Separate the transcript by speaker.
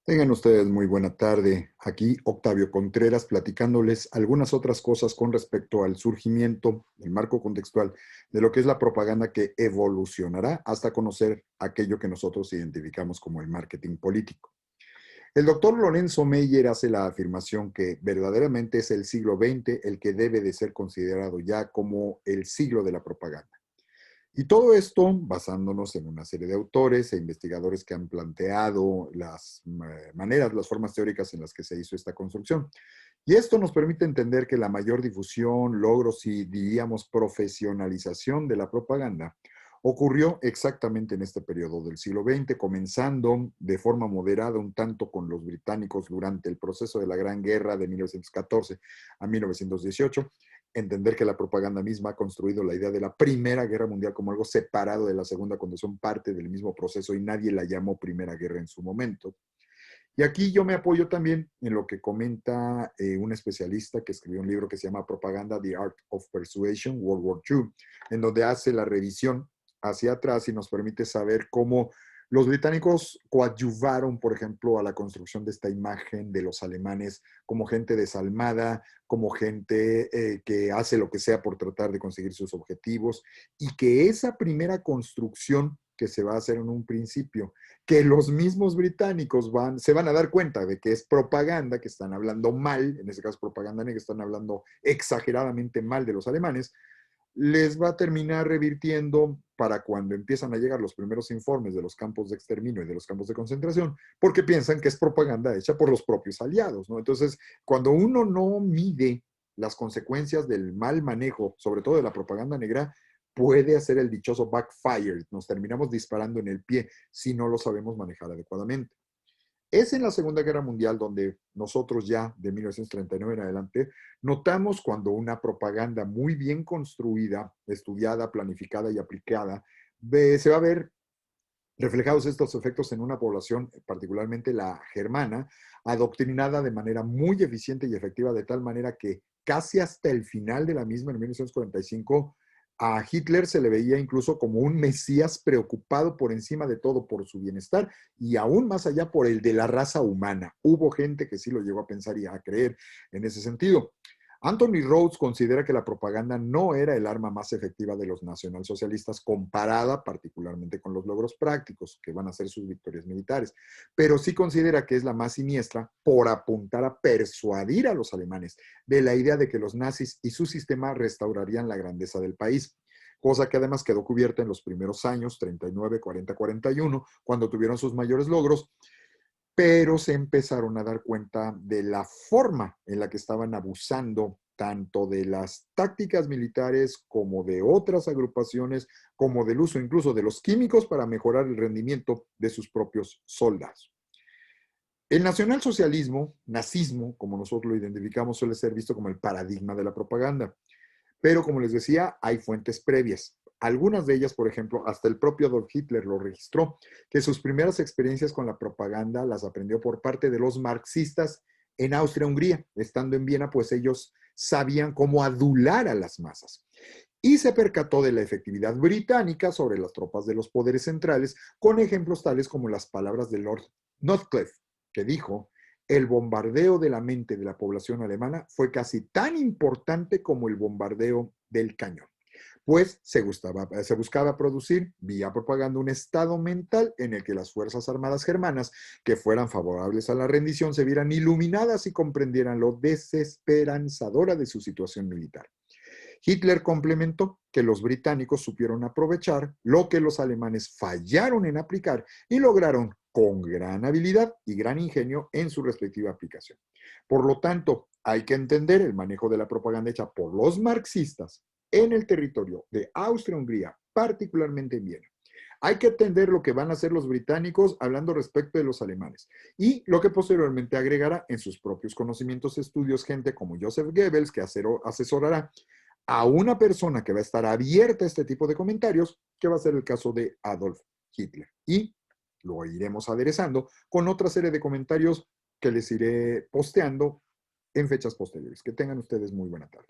Speaker 1: Tengan ustedes muy buena tarde. Aquí Octavio Contreras platicándoles algunas otras cosas con respecto al surgimiento, el marco contextual de lo que es la propaganda que evolucionará hasta conocer aquello que nosotros identificamos como el marketing político. El doctor Lorenzo Meyer hace la afirmación que verdaderamente es el siglo XX el que debe de ser considerado ya como el siglo de la propaganda. Y todo esto basándonos en una serie de autores e investigadores que han planteado las maneras, las formas teóricas en las que se hizo esta construcción. Y esto nos permite entender que la mayor difusión, logros y diríamos profesionalización de la propaganda ocurrió exactamente en este periodo del siglo XX, comenzando de forma moderada un tanto con los británicos durante el proceso de la Gran Guerra de 1914 a 1918. Entender que la propaganda misma ha construido la idea de la Primera Guerra Mundial como algo separado de la Segunda cuando son parte del mismo proceso y nadie la llamó Primera Guerra en su momento. Y aquí yo me apoyo también en lo que comenta un especialista que escribió un libro que se llama Propaganda, The Art of Persuasion, World War II, en donde hace la revisión hacia atrás y nos permite saber cómo los británicos coadyuvaron, por ejemplo, a la construcción de esta imagen de los alemanes como gente desalmada, como gente que hace lo que sea por tratar de conseguir sus objetivos, y que esa primera construcción que se va a hacer en un principio, que los mismos británicos se van a dar cuenta de que es propaganda, que están hablando mal, en ese caso propaganda negra, que están hablando exageradamente mal de los alemanes, les va a terminar revirtiendo para cuando empiezan a llegar los primeros informes de los campos de exterminio y de los campos de concentración, porque piensan que es propaganda hecha por los propios aliados, ¿no? Entonces, cuando uno no mide las consecuencias del mal manejo, sobre todo de la propaganda negra, puede hacer el dichoso backfire. Nos terminamos disparando en el pie si no lo sabemos manejar adecuadamente. Es en la Segunda Guerra Mundial donde nosotros ya de 1939 en adelante notamos cuando una propaganda muy bien construida, estudiada, planificada y aplicada, se va a ver reflejados estos efectos en una población, particularmente la germana, adoctrinada de manera muy eficiente y efectiva, de tal manera que casi hasta el final de la misma, en 1945, a Hitler se le veía incluso como un mesías preocupado por encima de todo por su bienestar y aún más allá por el de la raza humana. Hubo gente que sí lo llegó a pensar y a creer en ese sentido. Anthony Rhodes considera que la propaganda no era el arma más efectiva de los nacionalsocialistas comparada particularmente con los logros prácticos que van a ser sus victorias militares, pero sí considera que es la más siniestra por apuntar a persuadir a los alemanes de la idea de que los nazis y su sistema restaurarían la grandeza del país, cosa que además quedó cubierta en los primeros años, 39, 40, 41, cuando tuvieron sus mayores logros, pero se empezaron a dar cuenta de la forma en la que estaban abusando tanto de las tácticas militares como de otras agrupaciones, como del uso incluso de los químicos para mejorar el rendimiento de sus propios soldados. El nacionalsocialismo, nazismo, como nosotros lo identificamos, suele ser visto como el paradigma de la propaganda. Pero como les decía, hay fuentes previas. Algunas de ellas, por ejemplo, hasta el propio Adolf Hitler lo registró, que sus primeras experiencias con la propaganda las aprendió por parte de los marxistas en Austria-Hungría. Estando en Viena, pues ellos sabían cómo adular a las masas. Y se percató de la efectividad británica sobre las tropas de los poderes centrales, con ejemplos tales como las palabras de Lord Northcliffe, que dijo: el bombardeo de la mente de la población alemana fue casi tan importante como el bombardeo del cañón, pues se buscaba producir vía propaganda un estado mental en el que las Fuerzas Armadas germanas que fueran favorables a la rendición se vieran iluminadas y comprendieran lo desesperanzadora de su situación militar. Hitler complementó que los británicos supieron aprovechar lo que los alemanes fallaron en aplicar y lograron con gran habilidad y gran ingenio en su respectiva aplicación. Por lo tanto, hay que entender el manejo de la propaganda hecha por los marxistas en el territorio de Austria-Hungría, particularmente en Viena. Hay que entender lo que van a hacer los británicos hablando respecto de los alemanes y lo que posteriormente agregará en sus propios conocimientos y estudios gente como Joseph Goebbels, que asesorará a una persona que va a estar abierta a este tipo de comentarios, que va a ser el caso de Adolf Hitler. Y lo iremos aderezando con otra serie de comentarios que les iré posteando en fechas posteriores. Que tengan ustedes muy buena tarde.